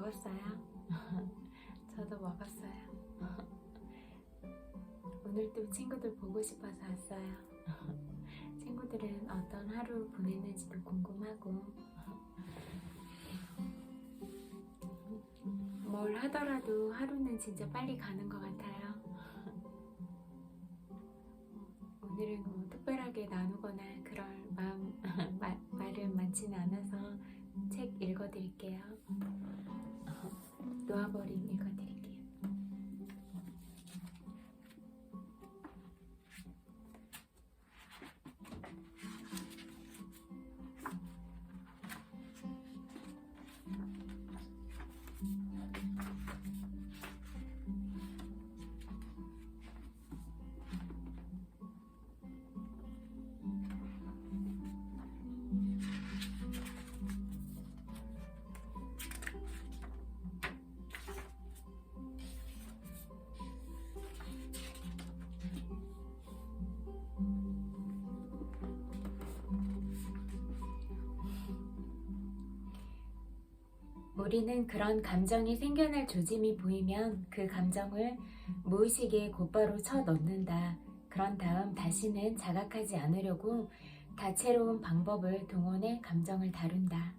먹었어요? 저도 먹었어요. 오늘 또 친구들 보고 싶어서 왔어요. 친구들은 어떤 하루 보냈는지도 궁금하고 뭘 하더라도 하루는 진짜 빨리 가는 것 같아요. 오늘은 뭐 특별하게 나누거나 그럴 말은 많지는 않아서 책 읽어드릴게요. 놓아버림 읽어드릴게요. 우리는 그런 감정이 생겨날 조짐이 보이면 그 감정을 무의식에 곧바로 쳐넣는다. 그런 다음 다시는 자각하지 않으려고 다채로운 방법을 동원해 감정을 다룬다.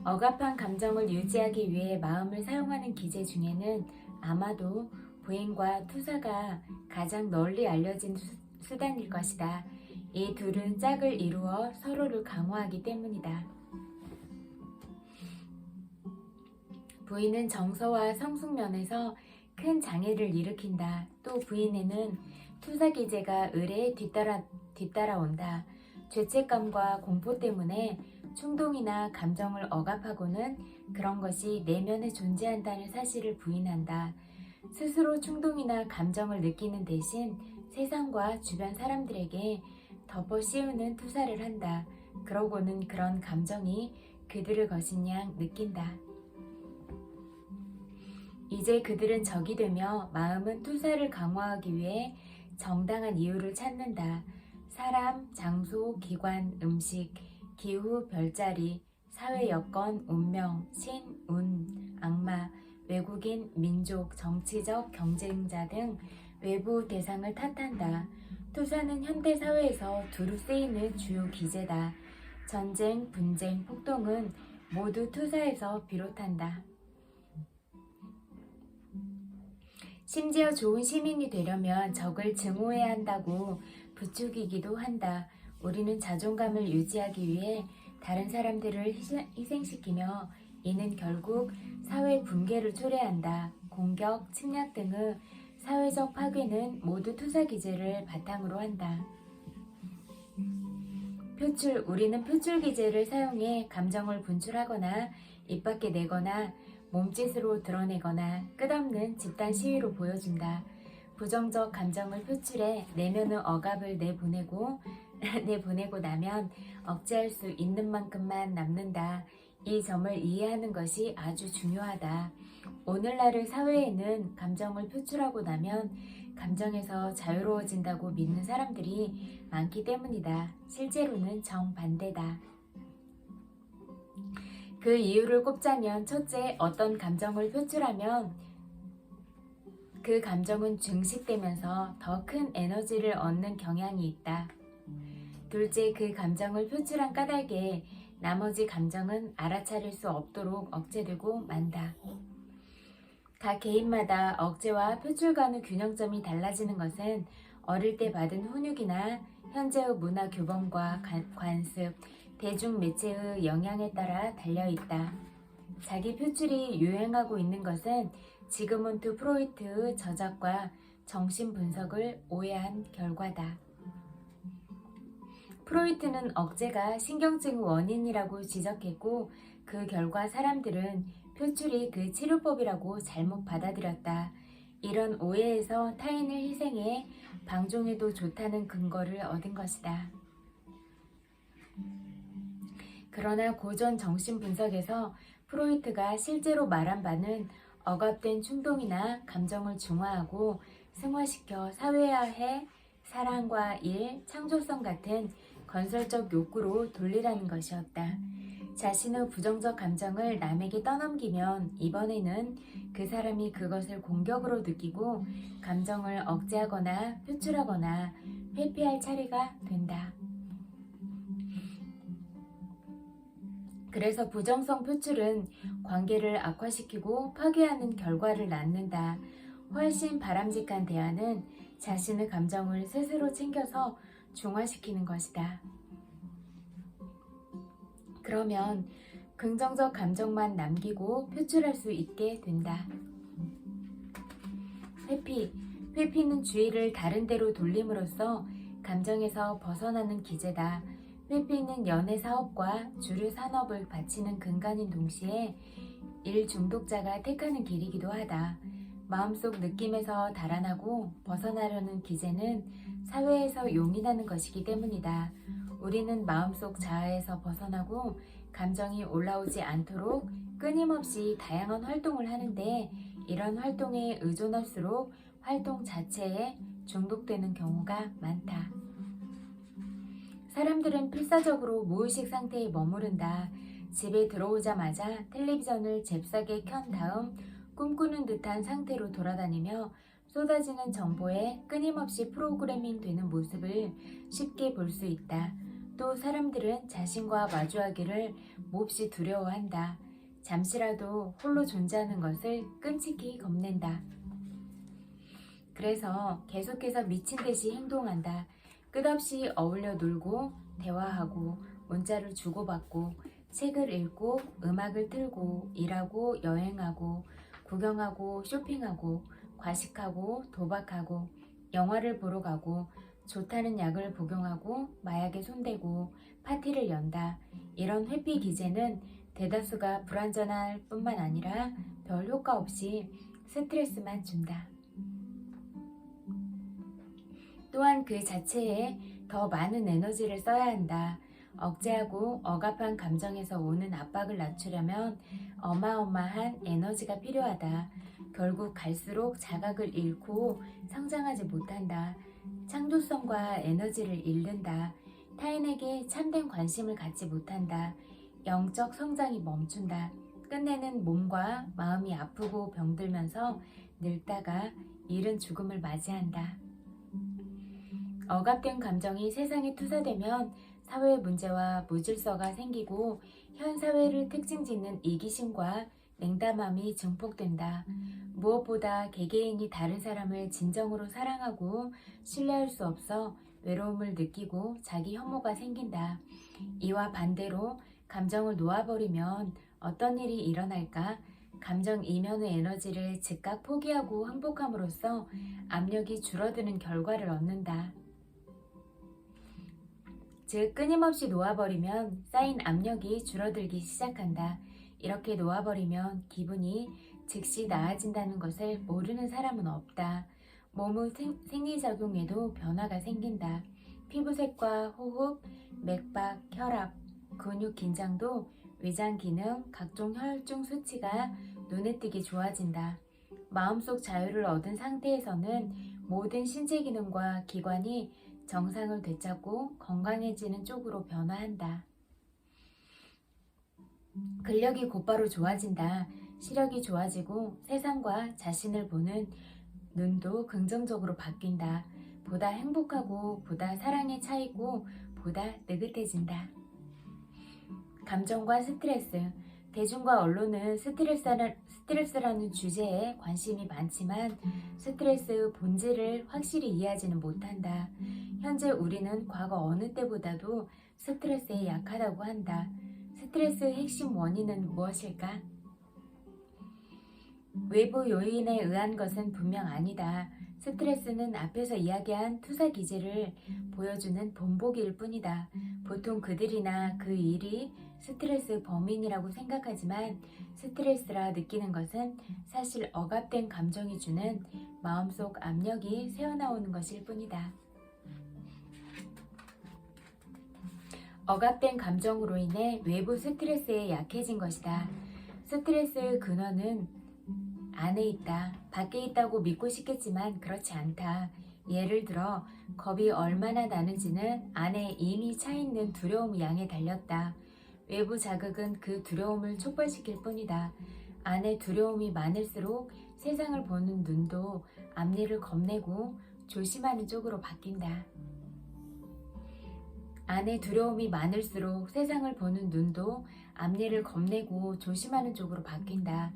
억압한 감정을 유지하기 위해 마음을 사용하는 기제 중에는 아마도 부인과 투사가 가장 널리 알려진 수단일 것이다. 이 둘은 짝을 이루어 서로를 강화하기 때문이다. 부인은 정서와 성숙면에서 큰 장애를 일으킨다. 또 부인에는 투사기제가 의례에 뒤따라온다. 죄책감과 공포 때문에 충동이나 감정을 억압하고는 그런 것이 내면에 존재한다는 사실을 부인한다. 스스로 충동이나 감정을 느끼는 대신 세상과 주변 사람들에게 덮어 씌우는 투사를 한다. 그러고는 그런 감정이 그들을 거신 양 느낀다. 이제 그들은 적이 되며 마음은 투사를 강화하기 위해 정당한 이유를 찾는다. 사람, 장소, 기관, 음식, 기후, 별자리, 사회 여건, 운명, 신, 운, 악마, 외국인, 민족, 정치적 경쟁자 등 외부 대상을 탓한다. 투사는 현대 사회에서 두루 쓰이는 주요 기제다. 전쟁, 분쟁, 폭동은 모두 투사에서 비롯한다. 심지어 좋은 시민이 되려면 적을 증오해야 한다고 부추기기도 한다. 우리는 자존감을 유지하기 위해 다른 사람들을 희생시키며 이는 결국 사회 붕괴를 초래한다. 공격, 침략 등의 사회적 파괴는 모두 투사 기제를 바탕으로 한다. 표출, 우리는 표출 기제를 사용해 감정을 분출하거나 입 밖에 내거나 몸짓으로 드러내거나 끝없는 집단 시위로 보여준다. 부정적 감정을 표출해 내면의 억압을 내보내고 나면 억제할 수 있는 만큼만 남는다. 이 점을 이해하는 것이 아주 중요하다. 오늘날의 사회에는 감정을 표출하고 나면 감정에서 자유로워진다고 믿는 사람들이 많기 때문이다. 실제로는 정반대다. 그 이유를 꼽자면 첫째, 어떤 감정을 표출하면 그 감정은 증식되면서 더 큰 에너지를 얻는 경향이 있다. 둘째, 그 감정을 표출한 까닭에 나머지 감정은 알아차릴 수 없도록 억제되고 만다. 각 개인마다 억제와 표출 간의 균형점이 달라지는 것은 어릴 때 받은 훈육이나 현재의 문화 교범과 관습, 대중 매체의 영향에 따라 달려있다. 자기 표출이 유행하고 있는 것은 지그문트 프로이트의 저작과 정신 분석을 오해한 결과다. 프로이트는 억제가 신경증의 원인이라고 지적했고 그 결과 사람들은 표출이 그 치료법이라고 잘못 받아들였다. 이런 오해에서 타인을 희생해 방종해도 좋다는 근거를 얻은 것이다. 그러나 고전 정신분석에서 프로이트가 실제로 말한 바는 억압된 충동이나 감정을 중화하고 승화시켜 사회화해 사랑과 일, 창조성 같은 건설적 욕구로 돌리라는 것이었다. 자신의 부정적 감정을 남에게 떠넘기면 이번에는 그 사람이 그것을 공격으로 느끼고 감정을 억제하거나 표출하거나 회피할 차례가 된다. 그래서 부정성 표출은 관계를 악화시키고 파괴하는 결과를 낳는다. 훨씬 바람직한 대안은 자신의 감정을 스스로 챙겨서 중화시키는 것이다. 그러면 긍정적 감정만 남기고 표출할 수 있게 된다. 회피는 주의를 다른 데로 돌림으로써 감정에서 벗어나는 기제다. 회피는 연애 사업과 주류 산업을 바치는 근간인 동시에 일 중독자가 택하는 길이기도 하다. 마음속 느낌에서 달아나고 벗어나려는 기제는 사회에서 용인하는 것이기 때문이다. 우리는 마음속 자아에서 벗어나고 감정이 올라오지 않도록 끊임없이 다양한 활동을 하는데 이런 활동에 의존할수록 활동 자체에 중독되는 경우가 많다. 사람들은 필사적으로 무의식 상태에 머무른다. 집에 들어오자마자 텔레비전을 잽싸게 켠 다음 꿈꾸는 듯한 상태로 돌아다니며 쏟아지는 정보에 끊임없이 프로그래밍 되는 모습을 쉽게 볼 수 있다. 또 사람들은 자신과 마주하기를 몹시 두려워한다. 잠시라도 홀로 존재하는 것을 끔찍히 겁낸다. 그래서 계속해서 미친 듯이 행동한다. 끝없이 어울려 놀고 대화하고 문자를 주고받고 책을 읽고 음악을 틀고 일하고 여행하고 구경하고 쇼핑하고 과식하고 도박하고 영화를 보러 가고 좋다는 약을 복용하고 마약에 손대고 파티를 연다. 이런 회피 기제는 대다수가 불완전할 뿐만 아니라 별 효과 없이 스트레스만 준다. 또한 그 자체에 더 많은 에너지를 써야 한다. 억제하고 억압한 감정에서 오는 압박을 낮추려면 어마어마한 에너지가 필요하다. 결국 갈수록 자각을 잃고 성장하지 못한다. 창조성과 에너지를 잃는다. 타인에게 참된 관심을 갖지 못한다. 영적 성장이 멈춘다. 끝내는 몸과 마음이 아프고 병들면서 늙다가 이른 죽음을 맞이한다. 억압된 감정이 세상에 투사되면 사회 문제와 무질서가 생기고 현 사회를 특징짓는 이기심과 냉담함이 증폭된다. 무엇보다 개개인이 다른 사람을 진정으로 사랑하고 신뢰할 수 없어 외로움을 느끼고 자기 혐오가 생긴다. 이와 반대로 감정을 놓아버리면 어떤 일이 일어날까? 감정 이면의 에너지를 즉각 포기하고 항복함으로써 압력이 줄어드는 결과를 얻는다. 즉 끊임없이 놓아버리면 쌓인 압력이 줄어들기 시작한다. 이렇게 놓아버리면 기분이 즉시 나아진다는 것을 모르는 사람은 없다. 몸의 생리작용에도 변화가 생긴다. 피부색과 호흡, 맥박, 혈압, 근육 긴장도 위장 기능, 각종 혈중 수치가 눈에 띄게 좋아진다. 마음속 자유를 얻은 상태에서는 모든 신체 기능과 기관이 정상을 되찾고 건강해지는 쪽으로 변화한다. 근력이 곧바로 좋아진다. 시력이 좋아지고 세상과 자신을 보는 눈도 긍정적으로 바뀐다. 보다 행복하고 보다 사랑에 차이고 보다 느긋해진다. 감정과 스트레스. 대중과 언론은 스트레스라는 주제에 관심이 많지만 스트레스의 본질을 확실히 이해하지는 못한다. 현재 우리는 과거 어느 때보다도 스트레스에 약하다고 한다. 스트레스의 핵심 원인은 무엇일까? 외부 요인에 의한 것은 분명 아니다. 스트레스는 앞에서 이야기한 투사 기제를 보여주는 본보기일 뿐이다. 보통 그들이나 그 일이 스트레스 범인이라고 생각하지만 스트레스라 느끼는 것은 사실 억압된 감정이 주는 마음속 압력이 새어나오는 것일 뿐이다. 억압된 감정으로 인해 외부 스트레스에 약해진 것이다. 스트레스의 근원은 안에 있다. 밖에 있다고 믿고 싶겠지만 그렇지 않다. 예를 들어 겁이 얼마나 나는지는 안에 이미 차있는 두려움 양에 달렸다. 외부 자극은 그 두려움을 촉발시킬 뿐이다. 안에 두려움이 많을수록 세상을 보는 눈도 앞일을 겁내고 조심하는 쪽으로 바뀐다. 안에 두려움이 많을수록 세상을 보는 눈도 앞일을 겁내고 조심하는 쪽으로 바뀐다.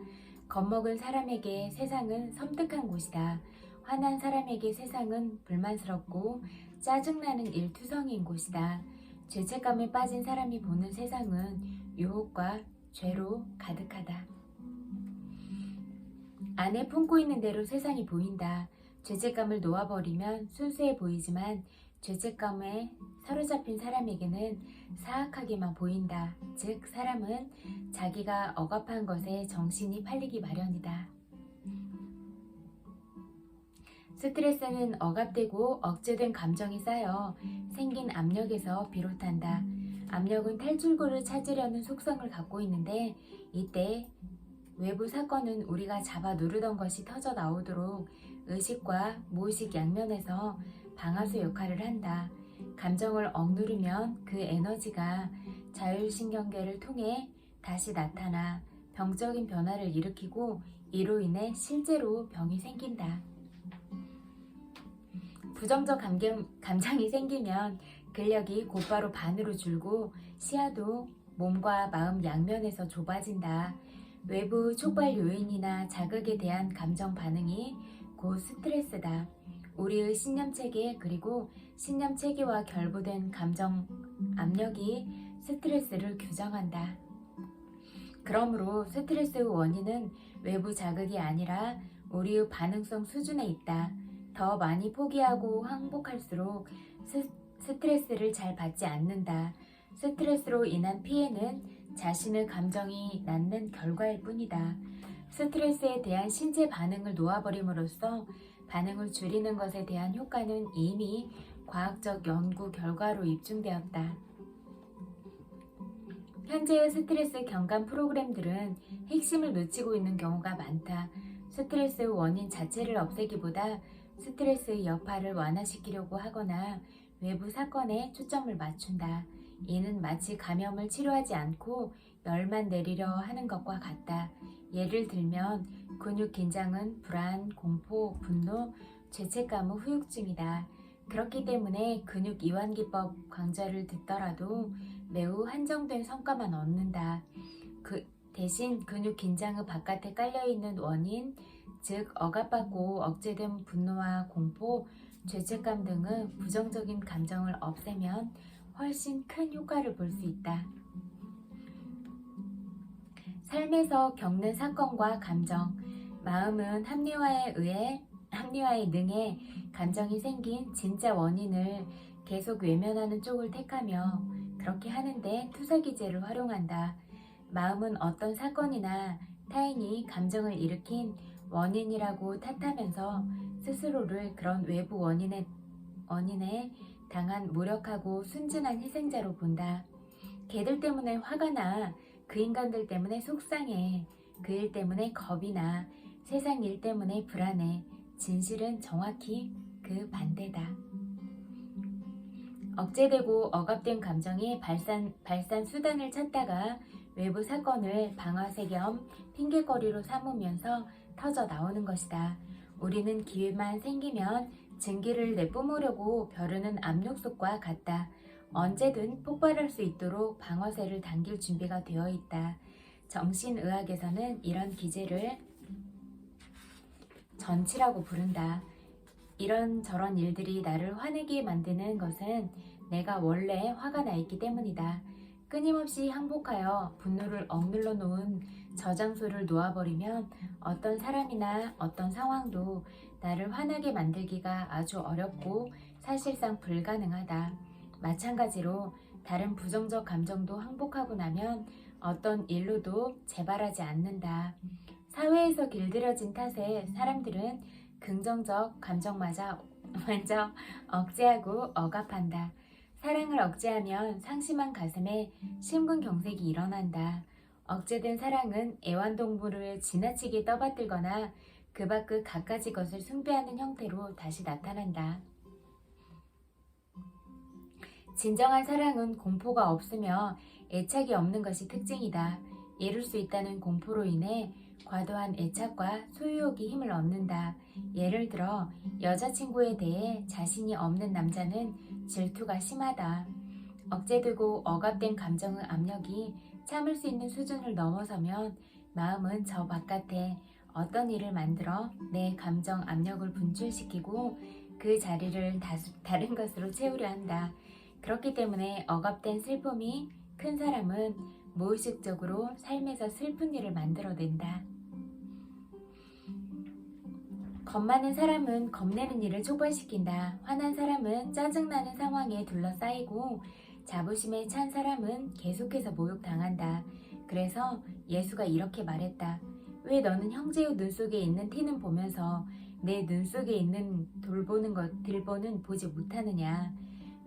겁먹은 사람에게 세상은 섬뜩한 곳이다. 화난 사람에게 세상은 불만스럽고 짜증나는 일투성이인 곳이다. 죄책감에 빠진 사람이 보는 세상은 유혹과 죄로 가득하다. 안에 품고 있는 대로 세상이 보인다. 죄책감을 놓아버리면 순수해 보이지만 죄책감에 사로잡힌 사람에게는 사악하게만 보인다. 즉 사람은 자기가 억압한 것에 정신이 팔리기 마련이다. 스트레스는 억압되고 억제된 감정이 쌓여 생긴 압력에서 비롯한다. 압력은 탈출구를 찾으려는 속성을 갖고 있는데 이때 외부 사건은 우리가 잡아 누르던 것이 터져 나오도록 의식과 무의식 양면에서 방아쇠 역할을 한다. 감정을 억누르면 그 에너지가 자율신경계를 통해 다시 나타나 병적인 변화를 일으키고 이로 인해 실제로 병이 생긴다. 부정적 감정이 생기면 근력이 곧바로 반으로 줄고 시야도 몸과 마음 양면에서 좁아진다. 외부 촉발 요인이나 자극에 대한 감정 반응이 곧 스트레스다. 우리의 신념체계 그리고 신념체계와 결부된 감정 압력이 스트레스를 규정한다. 그러므로 스트레스의 원인은 외부 자극이 아니라 우리의 반응성 수준에 있다. 더 많이 포기하고 항복할수록 스트레스를 잘 받지 않는다. 스트레스로 인한 피해는 자신의 감정이 낳는 결과일 뿐이다. 스트레스에 대한 신체 반응을 놓아버림으로써 반응을 줄이는 것에 대한 효과는 이미 과학적 연구 결과로 입증되었다. 현재의 스트레스 경감 프로그램들은 핵심을 놓치고 있는 경우가 많다. 스트레스의 원인 자체를 없애기보다 스트레스의 여파를 완화시키려고 하거나 외부 사건에 초점을 맞춘다. 이는 마치 감염을 치료하지 않고 열만 내리려 하는 것과 같다. 예를 들면 근육 긴장은 불안, 공포, 분노, 죄책감의 후유증이다. 그렇기 때문에 근육 이완기법 강좌를 듣더라도 매우 한정된 성과만 얻는다. 대신 근육 긴장의 바깥에 깔려있는 원인, 즉 억압받고 억제된 분노와 공포, 죄책감 등의 부정적인 감정을 없애면 훨씬 큰 효과를 볼 수 있다. 삶에서 겪는 사건과 감정, 마음은 합리화에 능해 감정이 생긴 진짜 원인을 계속 외면하는 쪽을 택하며 그렇게 하는데 투사기제를 활용한다. 마음은 어떤 사건이나 타인이 감정을 일으킨 원인이라고 탓하면서 스스로를 그런 외부 원인에 당한 무력하고 순진한 희생자로 본다. 걔들 때문에 화가 나, 그 인간들 때문에 속상해, 그 일 때문에 겁이 나, 세상 일 때문에 불안해. 진실은 정확히 그 반대다. 억제되고 억압된 감정이 발산 수단을 찾다가 외부 사건을 방아쇠 겸 핑계거리로 삼으면서 터져 나오는 것이다. 우리는 기회만 생기면 증기를 내뿜으려고 벼르는 압력솥과 같다. 언제든 폭발할 수 있도록 방아쇠를 당길 준비가 되어 있다. 정신의학에서는 이런 기제를 전치라고 부른다. 이런저런 일들이 나를 화내게 만드는 것은 내가 원래 화가 나 있기 때문이다. 끊임없이 항복하여 분노를 억눌러 놓은 저장소를 놓아버리면 어떤 사람이나 어떤 상황도 나를 화나게 만들기가 아주 어렵고 사실상 불가능하다. 마찬가지로 다른 부정적 감정도 항복하고 나면 어떤 일로도 재발하지 않는다. 사회에서 길들여진 탓에 사람들은 긍정적 감정마저 먼저 억제하고 억압한다. 사랑을 억제하면 상심한 가슴에 심근경색이 일어난다. 억제된 사랑은 애완동물을 지나치게 떠받들거나 그 밖의 갖가지 것을 숭배하는 형태로 다시 나타난다. 진정한 사랑은 공포가 없으며 애착이 없는 것이 특징이다. 이룰 수 있다는 공포로 인해 과도한 애착과 소유욕이 힘을 얻는다. 예를 들어 여자친구에 대해 자신이 없는 남자는 질투가 심하다. 억제되고 억압된 감정의 압력이 참을 수 있는 수준을 넘어서면 마음은 저 바깥에 어떤 일을 만들어 내 감정 압력을 분출시키고 그 자리를 다른 것으로 채우려 한다. 그렇기 때문에 억압된 슬픔이 큰 사람은 무의식적으로 삶에서 슬픈 일을 만들어낸다. 겁 많은 사람은 겁내는 일을 촉발시킨다. 화난 사람은 짜증나는 상황에 둘러싸이고 자부심에 찬 사람은 계속해서 모욕당한다. 그래서 예수가 이렇게 말했다. 왜 너는 형제의 눈 속에 있는 티는 보면서 내 눈 속에 있는 들보는 보지 못하느냐.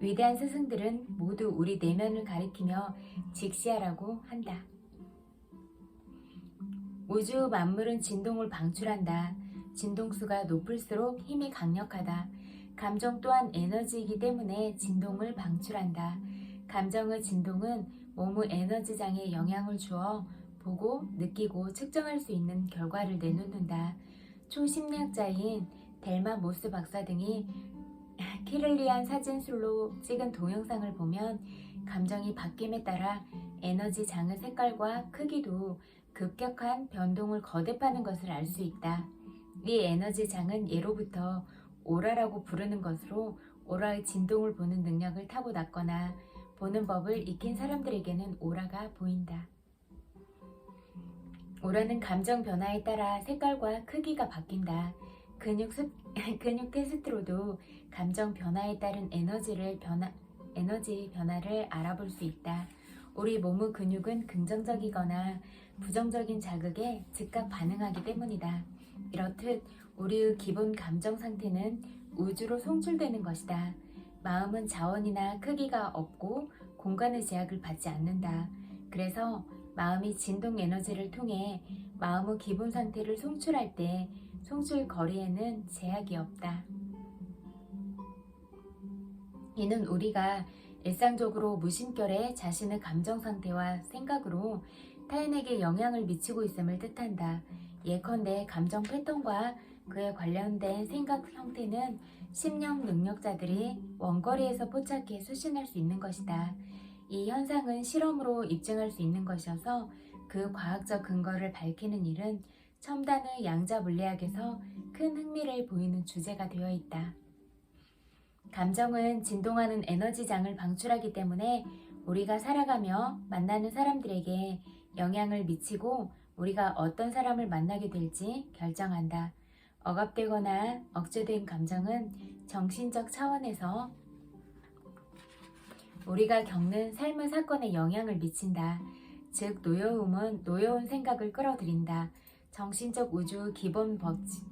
위대한 스승들은 모두 우리 내면을 가리키며 직시하라고 한다. 우주 만물은 진동을 방출한다. 진동수가 높을수록 힘이 강력하다. 감정 또한 에너지이기 때문에 진동을 방출한다. 감정의 진동은 몸의 에너지장에 영향을 주어 보고 느끼고 측정할 수 있는 결과를 내놓는다. 초심리학자인 델마 모스 박사 등이 키를리안 사진술로 찍은 동영상을 보면 감정이 바뀜에 따라 에너지 장의 색깔과 크기도 급격한 변동을 거듭하는 것을 알 수 있다. 이 에너지 장은 예로부터 오라라고 부르는 것으로 오라의 진동을 보는 능력을 타고났거나 보는 법을 익힌 사람들에게는 오라가 보인다. 오라는 감정 변화에 따라 색깔과 크기가 바뀐다. 근육 테스트로도 감정 변화에 따른 에너지 변화를 알아볼 수 있다. 우리 몸의 근육은 긍정적이거나 부정적인 자극에 즉각 반응하기 때문이다. 이렇듯 우리의 기본 감정 상태는 우주로 송출되는 것이다. 마음은 자원이나 크기가 없고 공간의 제약을 받지 않는다. 그래서 마음이 진동 에너지를 통해 마음의 기본 상태를 송출할 때 송출 거리에는 제약이 없다. 이는 우리가 일상적으로 무심결에 자신의 감정 상태와 생각으로 타인에게 영향을 미치고 있음을 뜻한다. 예컨대 감정 패턴과 그에 관련된 생각 형태는 심령 능력자들이 원거리에서 포착해 수신할 수 있는 것이다. 이 현상은 실험으로 입증할 수 있는 것이어서 그 과학적 근거를 밝히는 일은 첨단의 양자 물리학에서 큰 흥미를 보이는 주제가 되어 있다. 감정은 진동하는 에너지장을 방출하기 때문에 우리가 살아가며 만나는 사람들에게 영향을 미치고 우리가 어떤 사람을 만나게 될지 결정한다. 억압되거나 억제된 감정은 정신적 차원에서 우리가 겪는 삶의 사건에 영향을 미친다. 즉 노여움은 노여운 생각을 끌어들인다. 정신적 우주의 기본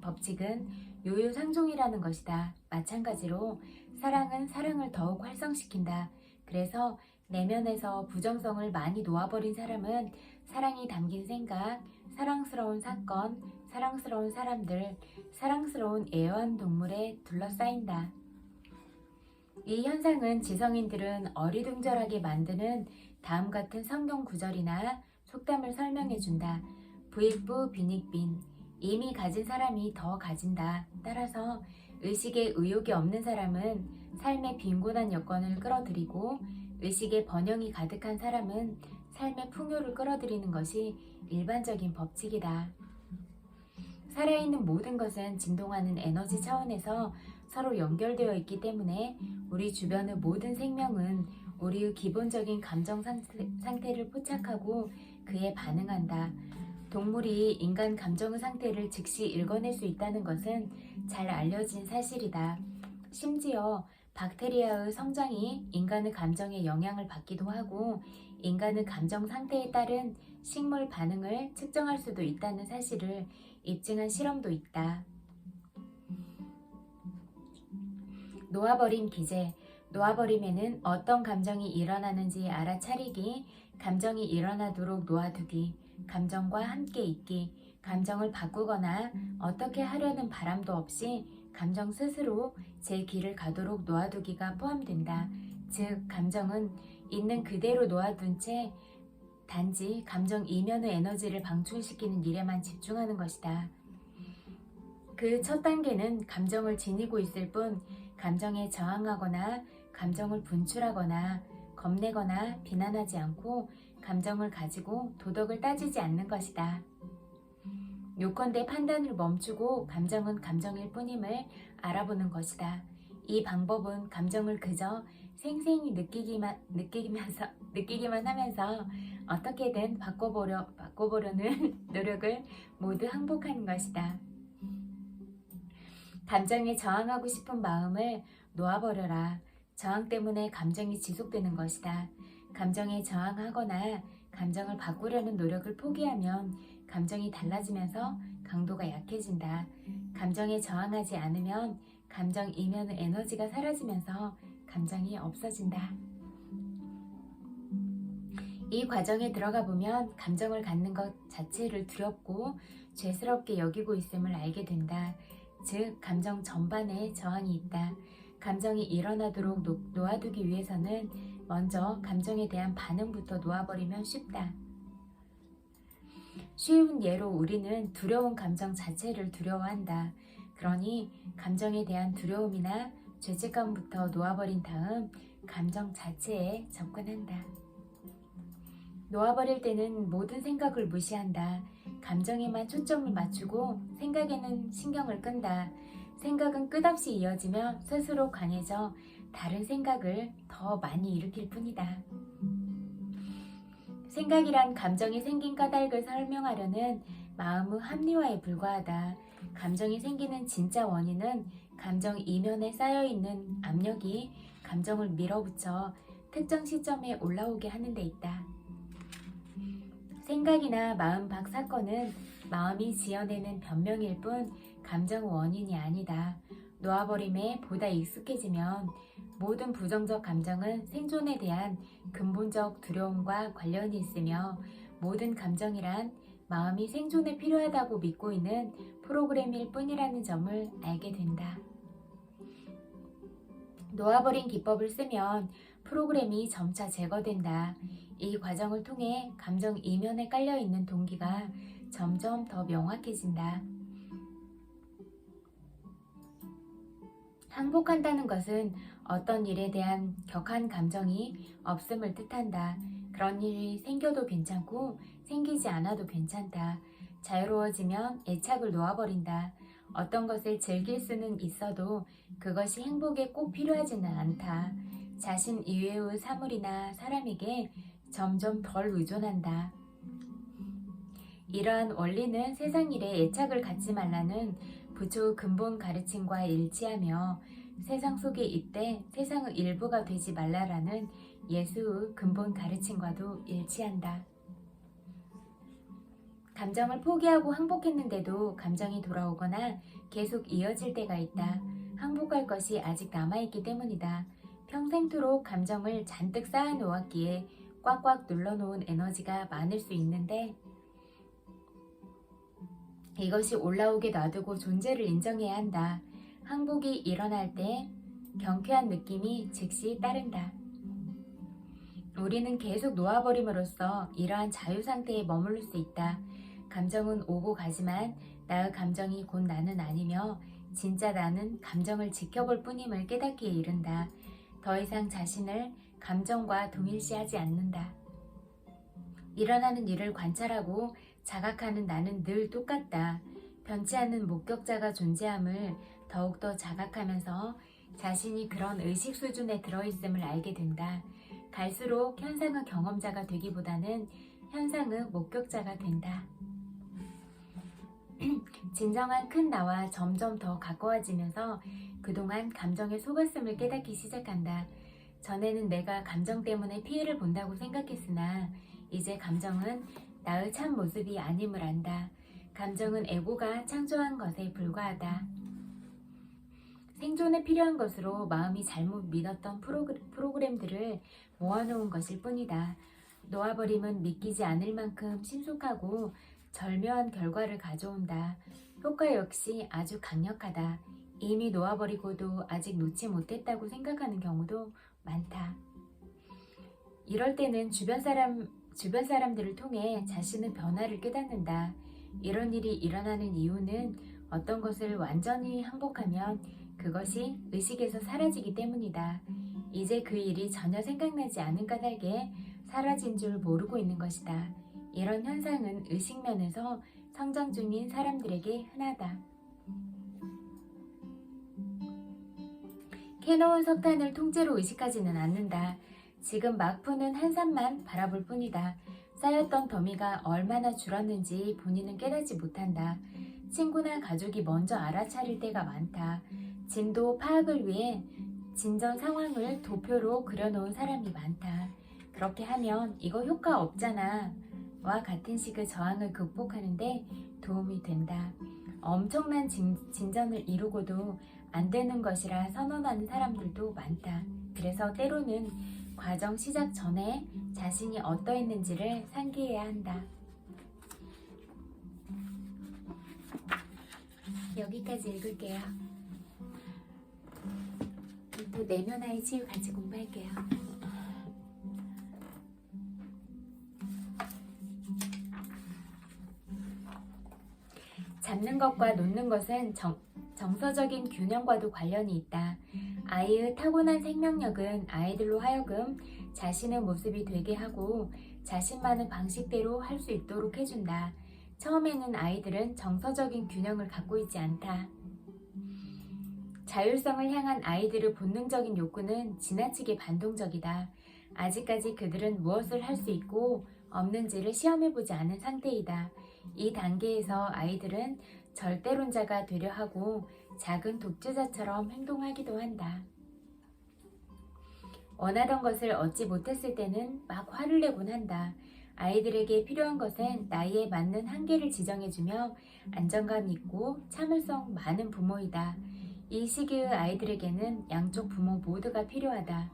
법칙은 요요상종이라는 것이다. 마찬가지로 사랑은 사랑을 더욱 활성시킨다. 그래서 내면에서 부정성을 많이 놓아버린 사람은 사랑이 담긴 생각, 사랑스러운 사건, 사랑스러운 사람들, 사랑스러운 애완동물에 둘러싸인다. 이 현상은 지성인들은 어리둥절하게 만드는 다음 같은 성경 구절이나 속담을 설명해준다. 부익부 빈익빈, 이미 가진 사람이 더 가진다. 따라서 의식에 의욕이 없는 사람은 삶의 빈곤한 여건을 끌어들이고 의식에 번영이 가득한 사람은 삶의 풍요를 끌어들이는 것이 일반적인 법칙이다. 살아있는 모든 것은 진동하는 에너지 차원에서 서로 연결되어 있기 때문에 우리 주변의 모든 생명은 우리의 기본적인 감정 상태를 포착하고 그에 반응한다. 동물이 인간 감정의 상태를 즉시 읽어낼 수 있다는 것은 잘 알려진 사실이다. 심지어 박테리아의 성장이 인간의 감정에 영향을 받기도 하고 인간의 감정 상태에 따른 식물 반응을 측정할 수도 있다는 사실을 입증한 실험도 있다. 놓아버림 기제. 놓아버림에는 어떤 감정이 일어나는지 알아차리기, 감정이 일어나도록 놓아두기, 감정과 함께 있기, 감정을 바꾸거나 어떻게 하려는 바람도 없이 감정 스스로 제 길을 가도록 놓아두기가 포함된다. 즉 감정은 있는 그대로 놓아둔 채 단지 감정 이면의 에너지를 방출시키는 일에만 집중하는 것이다. 그 첫 단계는 감정을 지니고 있을 뿐 감정에 저항하거나 감정을 분출하거나 겁내거나 비난하지 않고 감정을 가지고 도덕을 따지지 않는 것이다. 요컨대 판단을 멈추고 감정은 감정일 뿐임을 알아보는 것이다. 이 방법은 감정을 그저 생생히 느끼기만 하면서 어떻게든 바꿔보려는 노력을 모두 항복하는 것이다. 감정에 저항하고 싶은 마음을 놓아버려라. 저항 때문에 감정이 지속되는 것이다. 감정에 저항하거나 감정을 바꾸려는 노력을 포기하면 감정이 달라지면서 강도가 약해진다. 감정에 저항하지 않으면 감정 이면의 에너지가 사라지면서 감정이 없어진다. 이 과정에 들어가 보면 감정을 갖는 것 자체를 두렵고 죄스럽게 여기고 있음을 알게 된다. 즉 감정 전반에 저항이 있다. 감정이 일어나도록 놓아두기 위해서는 먼저 감정에 대한 반응부터 놓아버리면 쉽다. 쉬운 예로 우리는 두려운 감정 자체를 두려워한다. 그러니 감정에 대한 두려움이나 죄책감부터 놓아버린 다음 감정 자체에 접근한다. 놓아버릴 때는 모든 생각을 무시한다. 감정에만 초점을 맞추고 생각에는 신경을 끈다. 생각은 끝없이 이어지며 스스로 강해져 다른 생각을 더 많이 일으킬 뿐이다. 생각이란 감정이 생긴 까닭을 설명하려는 마음의 합리화에 불과하다. 감정이 생기는 진짜 원인은 감정 이면에 쌓여있는 압력이 감정을 밀어붙여 특정 시점에 올라오게 하는 데 있다. 생각이나 마음 밖 사건은 마음이 지어내는 변명일 뿐 감정 원인이 아니다. 놓아버림에 보다 익숙해지면 모든 부정적 감정은 생존에 대한 근본적 두려움과 관련이 있으며 모든 감정이란 마음이 생존에 필요하다고 믿고 있는 프로그램일 뿐이라는 점을 알게 된다. 놓아버린 기법을 쓰면 프로그램이 점차 제거된다. 이 과정을 통해 감정 이면에 깔려있는 동기가 점점 더 명확해진다. 항복한다는 것은 어떤 일에 대한 격한 감정이 없음을 뜻한다. 그런 일이 생겨도 괜찮고 생기지 않아도 괜찮다. 자유로워지면 애착을 놓아버린다. 어떤 것을 즐길 수는 있어도 그것이 행복에 꼭 필요하지는 않다. 자신 이외의 사물이나 사람에게 점점 덜 의존한다. 이러한 원리는 세상 일에 애착을 갖지 말라는 부처의 근본 가르침과 일치하며 세상 속에 있되 세상의 일부가 되지 말라라는 예수의 근본 가르침과도 일치한다. 감정을 포기하고 항복했는데도 감정이 돌아오거나 계속 이어질 때가 있다. 항복할 것이 아직 남아있기 때문이다. 평생토록 감정을 잔뜩 쌓아놓았기에 꽉꽉 눌러놓은 에너지가 많을 수 있는데 이것이 올라오게 놔두고 존재를 인정해야 한다. 항복이 일어날 때 경쾌한 느낌이 즉시 따른다. 우리는 계속 놓아버림으로써 이러한 자유 상태에 머무를 수 있다. 감정은 오고 가지만 나의 감정이 곧 나는 아니며 진짜 나는 감정을 지켜볼 뿐임을 깨닫기에 이른다. 더 이상 자신을 감정과 동일시하지 않는다. 일어나는 일을 관찰하고 자각하는 나는 늘 똑같다. 변치 않는 목격자가 존재함을 더욱더 자각하면서 자신이 그런 의식 수준에 들어있음을 알게 된다. 갈수록 현상의 경험자가 되기보다는 현상의 목격자가 된다. 진정한 큰 나와 점점 더 가까워지면서 그동안 감정에 속았음을 깨닫기 시작한다. 전에는 내가 감정 때문에 피해를 본다고 생각했으나 이제 감정은 나의 참 모습이 아님을 안다. 감정은 에고가 창조한 것에 불과하다. 생존에 필요한 것으로 마음이 잘못 믿었던 프로그램들을 모아놓은 것일 뿐이다. 놓아버림은 믿기지 않을 만큼 신속하고 절묘한 결과를 가져온다. 효과 역시 아주 강력하다. 이미 놓아버리고도 아직 놓지 못했다고 생각하는 경우도 많다. 이럴 때는 주변 사람들을 통해 자신의 변화를 깨닫는다. 이런 일이 일어나는 이유는 어떤 것을 완전히 항복하면 그것이 의식에서 사라지기 때문이다. 이제 그 일이 전혀 생각나지 않은 까닭에 사라진 줄 모르고 있는 것이다. 이런 현상은 의식면에서 성장 중인 사람들에게 흔하다. 캐놓은 석탄을 통째로 의식하지는 않는다. 지금 막 푸는 한 산만 바라볼 뿐이다. 쌓였던 더미가 얼마나 줄었는지 본인은 깨닫지 못한다. 친구나 가족이 먼저 알아차릴 때가 많다. 진도 파악을 위해 진전 상황을 도표로 그려놓은 사람이 많다. 그렇게 하면 이거 효과 없잖아 와 같은 식의 저항을 극복하는데 도움이 된다. 엄청난 진전을 이루고도 안 되는 것이라 선언하는 사람들도 많다. 그래서 때로는 과정 시작 전에 자신이 어떠했는지를 상기해야 한다. 여기까지 읽을게요. 또 내면화의 치유 같이 공부할게요. 잡는 것과 놓는 것은 정서적인 균형과도 관련이 있다. 아이의 타고난 생명력은 아이들로 하여금 자신의 모습이 되게 하고 자신만의 방식대로 할 수 있도록 해준다. 처음에는 아이들은 정서적인 균형을 갖고 있지 않다. 자율성을 향한 아이들의 본능적인 욕구는 지나치게 반동적이다. 아직까지 그들은 무엇을 할 수 있고 없는지를 시험해보지 않은 상태이다. 이 단계에서 아이들은 절대론자가 되려 하고 작은 독재자처럼 행동하기도 한다. 원하던 것을 얻지 못했을 때는 막 화를 내곤 한다. 아이들에게 필요한 것은 나이에 맞는 한계를 지정해주며 안정감 있고 참을성 많은 부모이다. 이 시기의 아이들에게는 양쪽 부모 모두가 필요하다.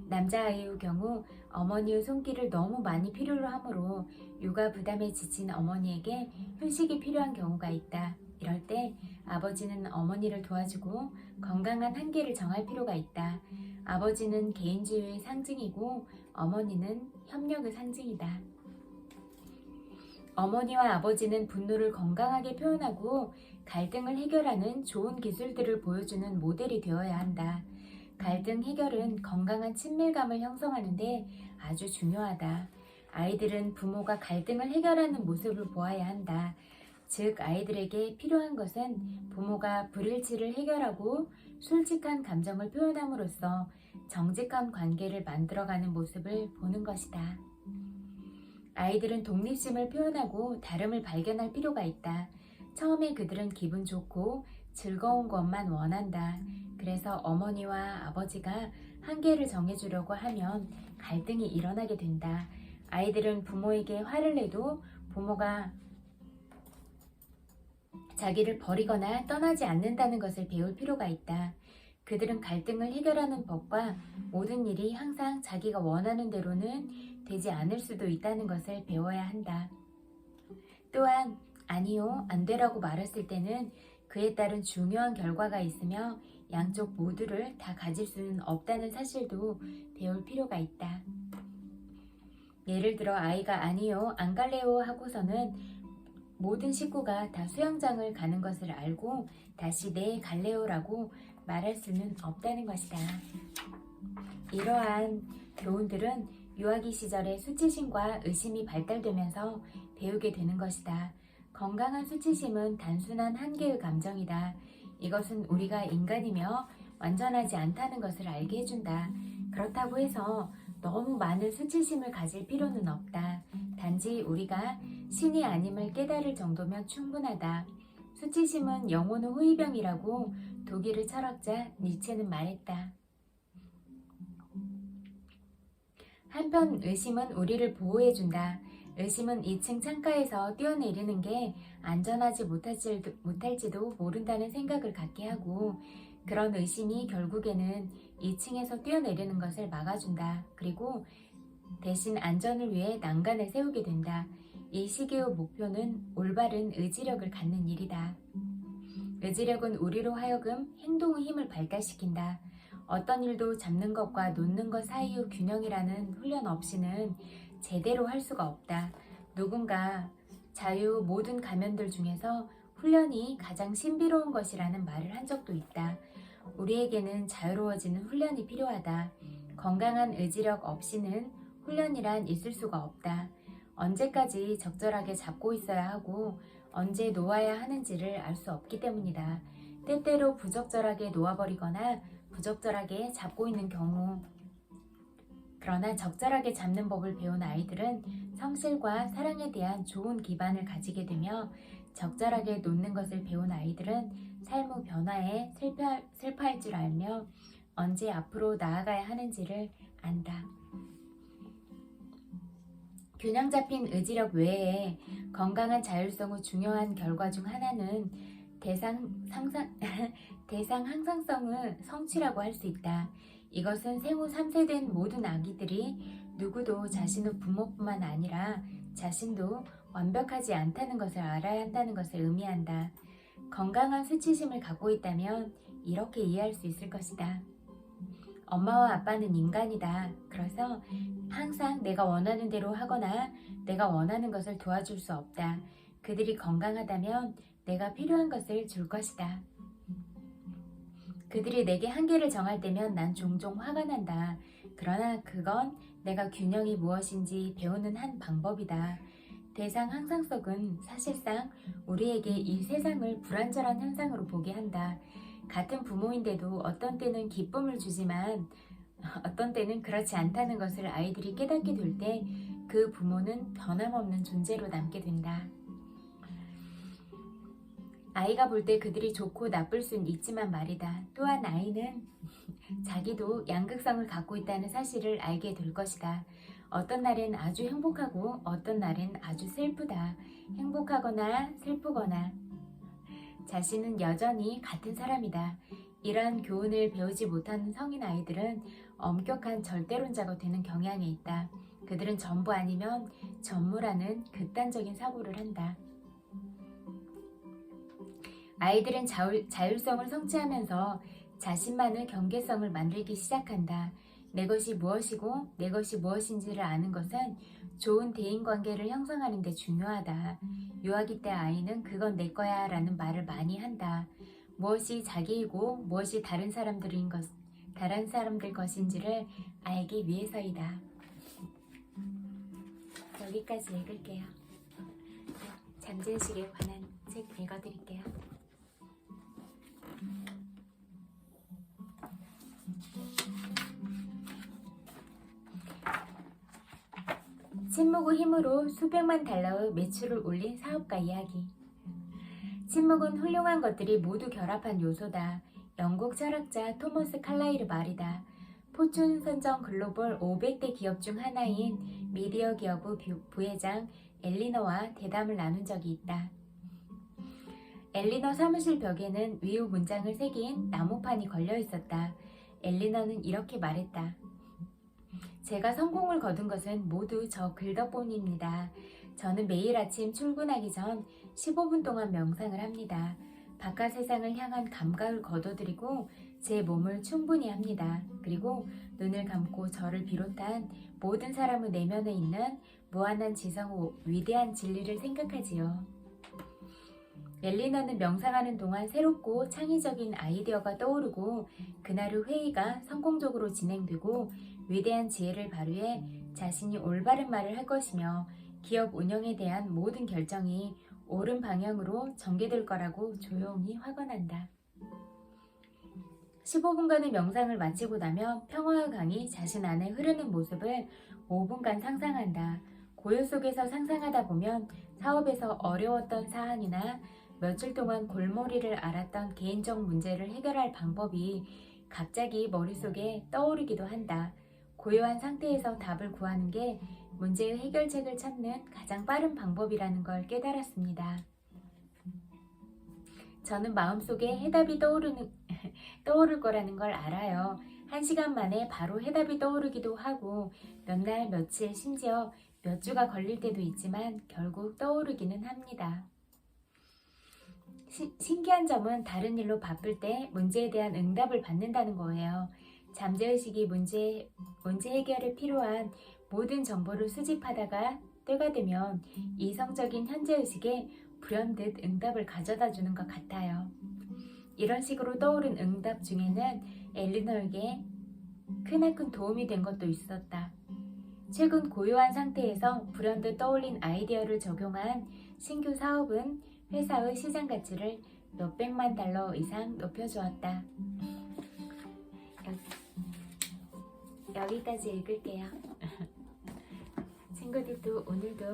남자아이의 경우 어머니의 손길을 너무 많이 필요로 하므로 육아 부담에 지친 어머니에게 휴식이 필요한 경우가 있다. 이럴 때 아버지는 어머니를 도와주고 건강한 한계를 정할 필요가 있다. 아버지는 개인주의의 상징이고 어머니는 협력의 상징이다. 어머니와 아버지는 분노를 건강하게 표현하고 갈등을 해결하는 좋은 기술들을 보여주는 모델이 되어야 한다. 갈등 해결은 건강한 친밀감을 형성하는데 아주 중요하다. 아이들은 부모가 갈등을 해결하는 모습을 보아야 한다. 즉 아이들에게 필요한 것은 부모가 불일치를 해결하고 솔직한 감정을 표현함으로써 정직한 관계를 만들어가는 모습을 보는 것이다. 아이들은 독립심을 표현하고 다름을 발견할 필요가 있다. 처음에 그들은 기분 좋고 즐거운 것만 원한다. 그래서 어머니와 아버지가 한계를 정해주려고 하면 갈등이 일어나게 된다. 아이들은 부모에게 화를 내도 부모가 자기를 버리거나 떠나지 않는다는 것을 배울 필요가 있다. 그들은 갈등을 해결하는 법과 모든 일이 항상 자기가 원하는 대로는 되지 않을 수도 있다는 것을 배워야 한다. 또한 아니요, 안 되라고 말했을 때는 그에 따른 중요한 결과가 있으며 양쪽 모두를 다 가질 수는 없다는 사실도 배울 필요가 있다. 예를 들어 아이가 아니요, 안 갈래요 하고서는 모든 식구가 다 수영장을 가는 것을 알고 다시 네, 갈래요라고 말할 수는 없다는 것이다. 이러한 교훈들은 유아기 시절에 수치심과 의심이 발달되면서 배우게 되는 것이다. 건강한 수치심은 단순한 한계의 감정이다. 이것은 우리가 인간이며 완전하지 않다는 것을 알게 해준다. 그렇다고 해서 너무 많은 수치심을 가질 필요는 없다. 단지 우리가 신이 아님을 깨달을 정도면 충분하다. 수치심은 영혼의 호위병이라고 독일의 철학자 니체는 말했다. 한편 의심은 우리를 보호해준다. 의심은 2층 창가에서 뛰어내리는 게 안전하지 못할지도 모른다는 생각을 갖게 하고 그런 의심이 결국에는 2층에서 뛰어내리는 것을 막아준다. 그리고 대신 안전을 위해 난간을 세우게 된다. 이 시기의 목표는 올바른 의지력을 갖는 일이다. 의지력은 우리로 하여금 행동의 힘을 발달시킨다. 어떤 일도 잡는 것과 놓는 것 사이의 균형이라는 훈련 없이는 제대로 할 수가 없다. 누군가 자유 모든 가면들 중에서 훈련이 가장 신비로운 것이라는 말을 한 적도 있다. 우리에게는 자유로워지는 훈련이 필요하다. 건강한 의지력 없이는 훈련이란 있을 수가 없다. 언제까지 적절하게 잡고 있어야 하고 언제 놓아야 하는지를 알 수 없기 때문이다. 때때로 부적절하게 놓아버리거나 부적절하게 잡고 있는 경우, 그러나 적절하게 잡는 법을 배운 아이들은 성실과 사랑에 대한 좋은 기반을 가지게 되며 적절하게 놓는 것을 배운 아이들은 삶의 변화에 슬퍼할 줄 알며 언제 앞으로 나아가야 하는지를 안다. 균형 잡힌 의지력 외에 건강한 자율성의 중요한 결과 중 하나는 대상 항상성의 성취라고 할 수 있다. 이것은 생후 3세된 모든 아기들이 누구도 자신의 부모뿐만 아니라 자신도 완벽하지 않다는 것을 알아야 한다는 것을 의미한다. 건강한 수치심을 갖고 있다면 이렇게 이해할 수 있을 것이다. 엄마와 아빠는 인간이다. 그래서 항상 내가 원하는 대로 하거나 내가 원하는 것을 도와줄 수 없다. 그들이 건강하다면 내가 필요한 것을 줄 것이다. 그들이 내게 한계를 정할 때면 난 종종 화가 난다. 그러나 그건 내가 균형이 무엇인지 배우는 한 방법이다. 대상 항상성은 사실상 우리에게 이 세상을 불완전한 현상으로 보게 한다. 같은 부모인데도 어떤 때는 기쁨을 주지만 어떤 때는 그렇지 않다는 것을 아이들이 깨닫게 될 때 그 부모는 변함없는 존재로 남게 된다. 아이가 볼 때 그들이 좋고 나쁠 순 있지만 말이다. 또한 아이는 자기도 양극성을 갖고 있다는 사실을 알게 될 것이다. 어떤 날엔 아주 행복하고 어떤 날엔 아주 슬프다. 행복하거나 슬프거나 자신은 여전히 같은 사람이다. 이러한 교훈을 배우지 못하는 성인 아이들은 엄격한 절대론자가 되는 경향이 있다. 그들은 전부 아니면 전무라는 극단적인 사고를 한다. 아이들은 자율성을 성취하면서 자신만의 경계성을 만들기 시작한다. 내 것이 무엇이고 내 것이 무엇인지를 아는 것은 좋은 대인관계를 형성하는 데 중요하다. 유아기 때 아이는 그건 내 거야 라는 말을 많이 한다. 무엇이 자기이고 무엇이 다른 사람들 것인지를 알기 위해서이다. 여기까지 읽을게요. 잠재의식에 관한 책 읽어드릴게요. 침묵의 힘으로 수백만 달러의 매출을 올린 사업가 이야기. 침묵은 훌륭한 것들이 모두 결합한 요소다. 영국 철학자 토머스 칼라일의 말이다. 포춘 선정 글로벌 500대 기업 중 하나인 미디어 기업의 부회장 엘리너와 대담을 나눈 적이 있다. 엘리너 사무실 벽에는 위의 문장을 새긴 나무판이 걸려 있었다. 엘리너는 이렇게 말했다. 제가 성공을 거둔 것은 모두 저 글 덕분입니다. 저는 매일 아침 출근하기 전 15분 동안 명상을 합니다. 바깥 세상을 향한 감각을 거둬들이고 제 몸을 충분히 합니다. 그리고 눈을 감고 저를 비롯한 모든 사람의 내면에 있는 무한한 지성의 위대한 진리를 생각하지요. 엘리너는 명상하는 동안 새롭고 창의적인 아이디어가 떠오르고 그날의 회의가 성공적으로 진행되고 위대한 지혜를 발휘해 자신이 올바른 말을 할 것이며 기업 운영에 대한 모든 결정이 옳은 방향으로 전개될 거라고 조용히 확언한다. 15분간의 명상을 마치고 나면 평화의 강이 자신 안에 흐르는 모습을 5분간 상상한다. 고요 속에서 상상하다 보면 사업에서 어려웠던 사안이나 며칠 동안 골머리를 앓았던 개인적 문제를 해결할 방법이 갑자기 머릿속에 떠오르기도 한다. 고요한 상태에서 답을 구하는 게 문제의 해결책을 찾는 가장 빠른 방법이라는 걸 깨달았습니다. 저는 마음속에 해답이 떠오를 거라는 걸 알아요. 1시간 만에 바로 해답이 떠오르기도 하고 몇 날, 며칠, 심지어 몇 주가 걸릴 때도 있지만 결국 떠오르기는 합니다. 신기한 점은 다른 일로 바쁠 때 문제에 대한 응답을 받는다는 거예요. 잠재의식이 문제 해결에 필요한 모든 정보를 수집하다가 때가 되면 이성적인 현재의식에 불현듯 응답을 가져다 주는 것 같아요. 이런 식으로 떠오른 응답 중에는 엘리너에게 크나큰 도움이 된 것도 있었다. 최근 고요한 상태에서 불현듯 떠올린 아이디어를 적용한 신규 사업은 회사의 시장 가치를 몇백만 달러 이상 높여주었다. 여기까지 읽을게요. 친구들도 오늘도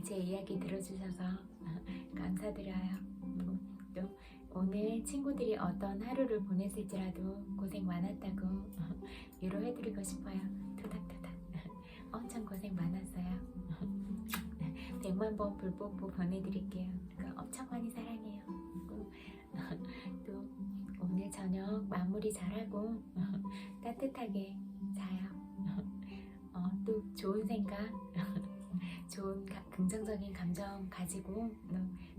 제 이야기 들어주셔서 감사드려요. 또 오늘 친구들이 어떤 하루를 보냈을지라도 고생 많았다고 위로해드리고 싶어요. 토닥토닥. 엄청 고생 많았어요. 100만 번 불뽀뽀 보내드릴게요. 엄청 많이 사랑해요. 또 오늘 저녁 마무리 잘하고 따뜻하게 자요. 또 좋은 생각, 좋은 긍정적인 감정 가지고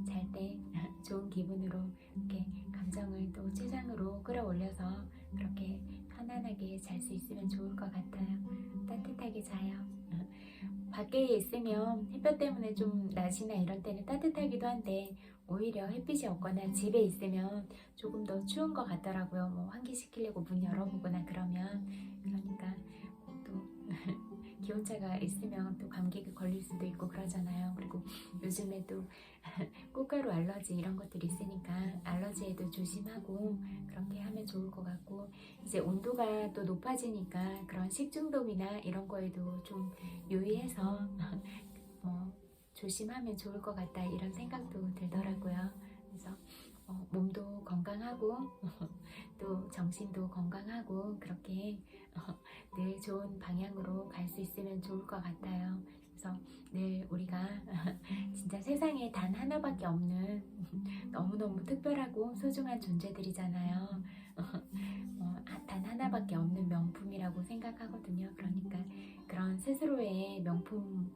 잘 때 좋은 기분으로 이렇게 감정을 또 최상으로 끌어올려서 그렇게 편안하게 잘 수 있으면 좋을 것 같아요. 따뜻하게 자요. 밖에 있으면 햇볕 때문에 좀 낮이나 이런 때는 따뜻하기도 한데 오히려 햇빛이 없거나 집에 있으면 조금 더 추운 것 같더라고요. 뭐 환기시키려고 문 열어보거나 그러면. 그러니까 또 기온차가 있으면 또 감기에 걸릴 수도 있고 그러잖아요. 그리고 요즘에 또 꽃가루 알러지 이런 것들이 있으니까 알러지에도 조심하고 그렇게 하면 좋을 것 같고, 이제 온도가 또 높아지니까 그런 식중독이나 이런 거에도 좀 유의해서 조심하면 좋을 것 같다 이런 생각도 들더라고요. 그래서 몸도 건강하고 또 정신도 건강하고 그렇게 늘 좋은 방향으로 갈 수 있으면 좋을 것 같아요. 그래서 늘 우리가 진짜 세상에 단 하나밖에 없는 너무너무 특별하고 소중한 존재들이잖아요. 단 하나밖에 없는 명품이라고 생각하거든요. 그러니까 그런 스스로의 명품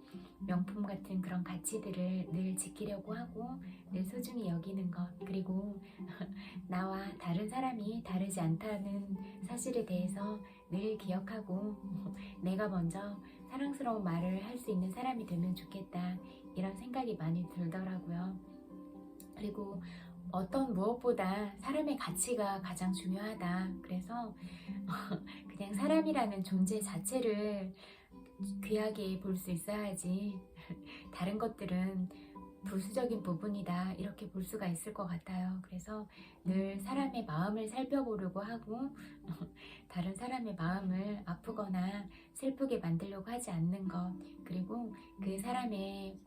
같은 그런 가치들을 늘 지키려고 하고 늘 소중히 여기는 것, 그리고 나와 다른 사람이 다르지 않다는 사실에 대해서 늘 기억하고 내가 먼저 사랑스러운 말을 할 수 있는 사람이 되면 좋겠다 이런 생각이 많이 들더라고요. 그리고 어떤 무엇보다 사람의 가치가 가장 중요하다. 그래서 그냥 사람이라는 존재 자체를 귀하게 볼 수 있어야지 다른 것들은 부수적인 부분이다 이렇게 볼 수가 있을 것 같아요. 그래서 늘 사람의 마음을 살펴보려고 하고 다른 사람의 마음을 아프거나 슬프게 만들려고 하지 않는 것, 그리고 그 사람의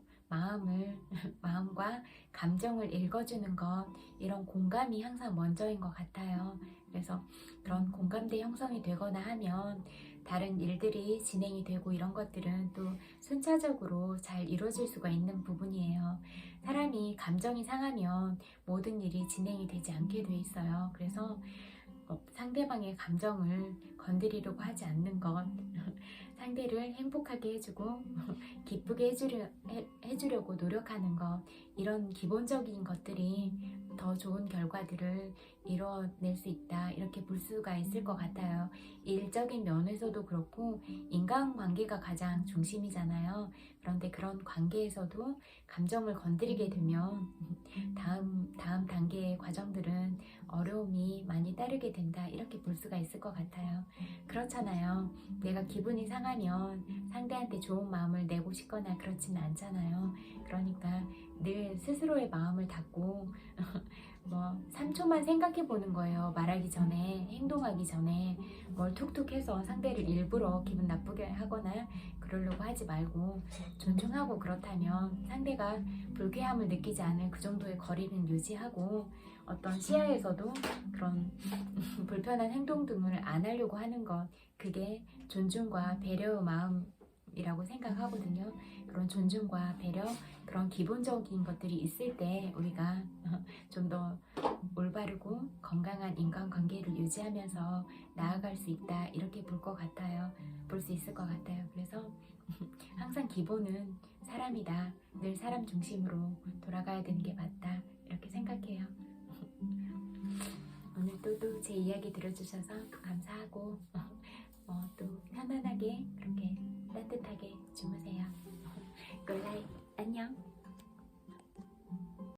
마음과 감정을 읽어주는 것, 이런 공감이 항상 먼저인 것 같아요. 그래서 그런 공감대 형성이 되거나 하면 다른 일들이 진행이 되고 이런 것들은 또 순차적으로 잘 이루어질 수가 있는 부분이에요. 사람이 감정이 상하면 모든 일이 진행이 되지 않게 돼 있어요. 그래서 상대방의 감정을 건드리려고 하지 않는 것, 상대를 행복하게 해주고 기쁘게 해주려고 노력하는 것, 이런 기본적인 것들이 더 좋은 결과들을 이뤄낼 수 있다 이렇게 볼 수가 있을 것 같아요. 일적인 면에서도 그렇고 인간관계가 가장 중심이잖아요. 그런데 그런 관계에서도 감정을 건드리게 되면 다음 단계의 과정들은 어려움이 많이 따르게 된다 이렇게 볼 수가 있을 것 같아요. 그렇잖아요. 내가 기분이 상하면 상대한테 좋은 마음을 내고 싶거나 그렇지는 않잖아요. 그러니까 늘 스스로의 마음을 닫고 3초만 생각해 보는 거예요. 말하기 전에, 행동하기 전에 뭘 툭툭 해서 상대를 일부러 기분 나쁘게 하거나 그러려고 하지 말고 존중하고, 그렇다면 상대가 불쾌함을 느끼지 않을 그 정도의 거리는 유지하고 어떤 시야에서도 그런 불편한 행동 등을 안 하려고 하는 것, 그게 존중과 배려의 마음이라고 생각하거든요. 그런 존중과 배려, 그런 기본적인 것들이 있을 때 우리가 좀 더 올바르고 건강한 인간관계를 유지하면서 나아갈 수 있다 이렇게 볼 수 있을 것 같아요. 그래서 항상 기본은 사람이다, 늘 사람 중심으로 돌아가야 되는 게 맞다 이렇게 생각해요. 오늘 또 제 이야기 들어주셔서 감사하고 편안하게 그렇게 따뜻하게 주무세요. 굿나잇. 안녕.